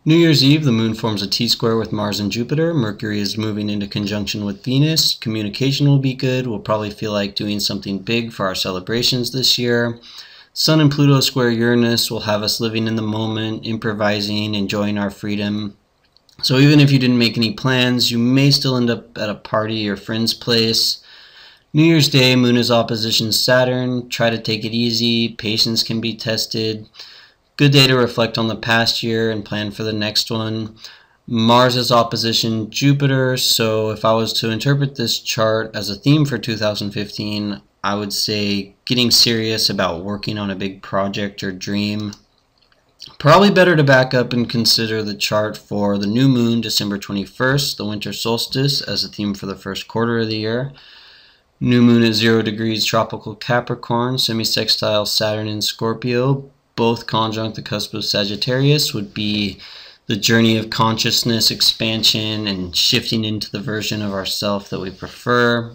New Year's Eve, the moon forms a T-square with Mars and Jupiter. Mercury is moving into conjunction with Venus. Communication will be good. We'll probably feel like doing something big for our celebrations this year. Sun and Pluto square Uranus will have us living in the moment, improvising, enjoying our freedom. So even if you didn't make any plans, you may still end up at a party or friend's place. New Year's Day, moon is opposition Saturn. Try to take it easy. Patience can be tested. Good day to reflect on the past year and plan for the next one. Mars is opposition Jupiter, so if I was to interpret this chart as a theme for 2015, I would say getting serious about working on a big project or dream. Probably better to back up and consider the chart for the new moon, December 21st, the winter solstice, as a theme for the first quarter of the year. New moon at 0 degrees tropical Capricorn, semi-sextile Saturn in Scorpio, both conjunct the cusp of Sagittarius, would be the journey of consciousness expansion and shifting into the version of ourself that we prefer.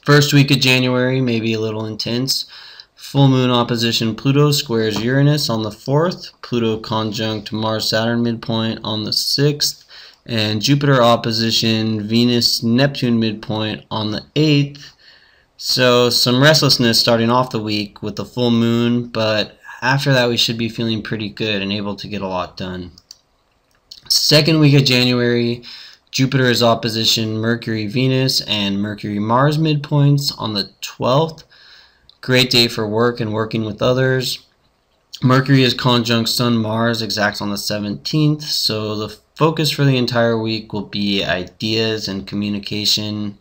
First week of January may be a little intense. Full moon opposition Pluto squares Uranus on the 4th, Pluto conjunct Mars-Saturn midpoint on the 6th, and Jupiter opposition Venus-Neptune midpoint on the 8th. So some restlessness starting off the week with the full moon, but after that we should be feeling pretty good and able to get a lot done. Second week of January, Jupiter is opposition Mercury-Venus and Mercury-Mars midpoints on the 12th. Great day for work and working with others. Mercury is conjunct Sun-Mars exact on the 17th, so the focus for the entire week will be ideas and communication.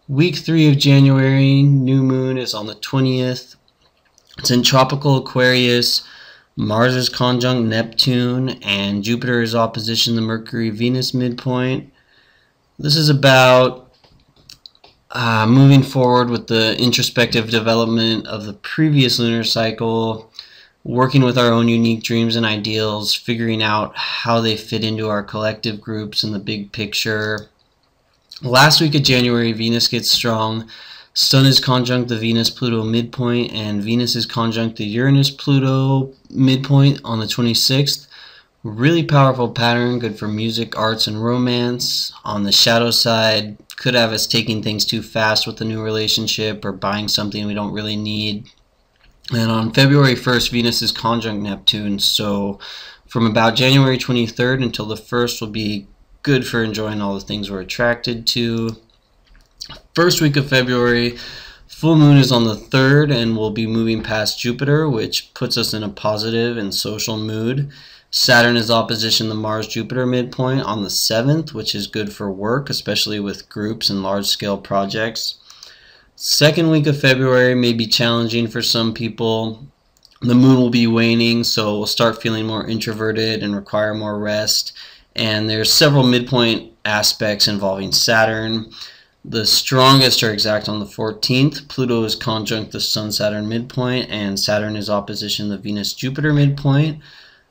Week 3 of January, new moon is on the 20th. It's in tropical Aquarius. Mars is conjunct Neptune and Jupiter is opposition the Mercury-Venus midpoint. This is about moving forward with the introspective development of the previous lunar cycle, working with our own unique dreams and ideals, figuring out how they fit into our collective groups in the big picture. Last week of January, Venus gets strong. Sun is conjunct the Venus-Pluto midpoint, and Venus is conjunct the Uranus-Pluto midpoint on the 26th. Really powerful pattern, good for music, arts, and romance. On the shadow side, could have us taking things too fast with a new relationship or buying something we don't really need. And on February 1st, Venus is conjunct Neptune, so from about January 23rd until the 1st will be good for enjoying all the things we're attracted to. First week of February, full moon is on the 3rd and we'll be moving past Jupiter, which puts us in a positive and social mood. Saturn is opposition the Mars-Jupiter midpoint on the 7th, which is good for work, especially with groups and large-scale projects. Second week of February may be challenging for some people. The moon will be waning, so we'll start feeling more introverted and require more rest. And there's several midpoint aspects involving Saturn. The strongest are exact on the 14th. Pluto is conjunct the Sun-Saturn midpoint, and Saturn is opposition the Venus-Jupiter midpoint,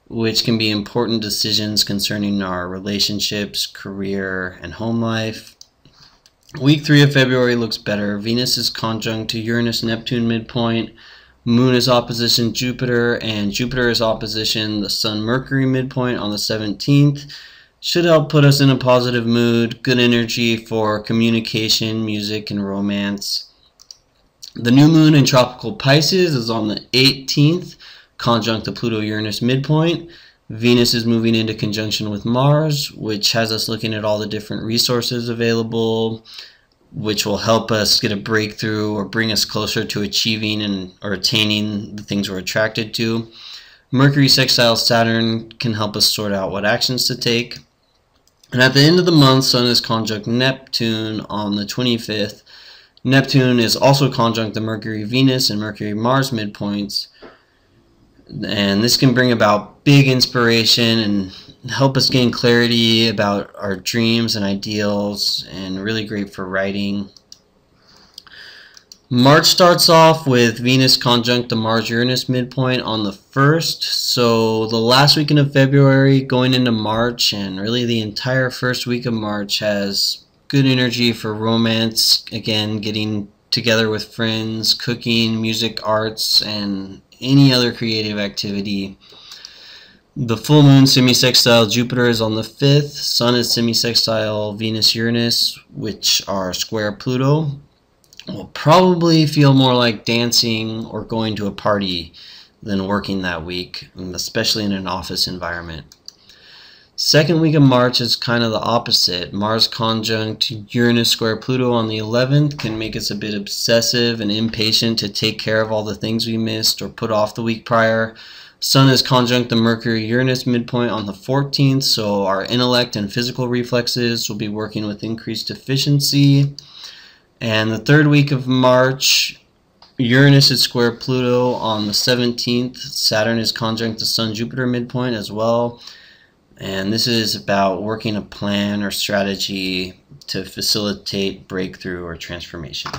which can be important decisions concerning our relationships, career, and home life. Week 3 of February looks better. Venus is conjunct to Uranus-Neptune midpoint. Moon is opposition Jupiter, and Jupiter is opposition the Sun-Mercury midpoint on the 17th. Should help put us in a positive mood, good energy for communication, music, and romance. The new moon in tropical Pisces is on the 18th, conjunct the Pluto-Uranus midpoint. Venus is moving into conjunction with Mars, which has us looking at all the different resources available, which will help us get a breakthrough or bring us closer to achieving or attaining the things we're attracted to. Mercury sextile Saturn can help us sort out what actions to take. And at the end of the month, Sun is conjunct Neptune on the 25th. Neptune is also conjunct the Mercury-Venus and Mercury-Mars midpoints. And this can bring about big inspiration and help us gain clarity about our dreams and ideals, and really great for writing. March starts off with Venus conjunct the Mars-Uranus midpoint on the 1st, so the last weekend of February going into March and really the entire first week of March has good energy for romance, again getting together with friends, cooking, music, arts, and any other creative activity. The full moon semi-sextile Jupiter is on the 5th. Sun is semi-sextile Venus-Uranus, which are square Pluto. We'll probably feel more like dancing or going to a party than working that week, especially in an office environment. Second week of March is kind of the opposite. Mars conjunct Uranus square Pluto on the 11th can make us a bit obsessive and impatient to take care of all the things we missed or put off the week prior. Sun is conjunct the Mercury-Uranus midpoint on the 14th, so our intellect and physical reflexes will be working with increased efficiency. And the third week of March, Uranus is square Pluto on the 17th. Saturn is conjunct the Sun-Jupiter midpoint as well. And this is about working a plan or strategy to facilitate breakthrough or transformation.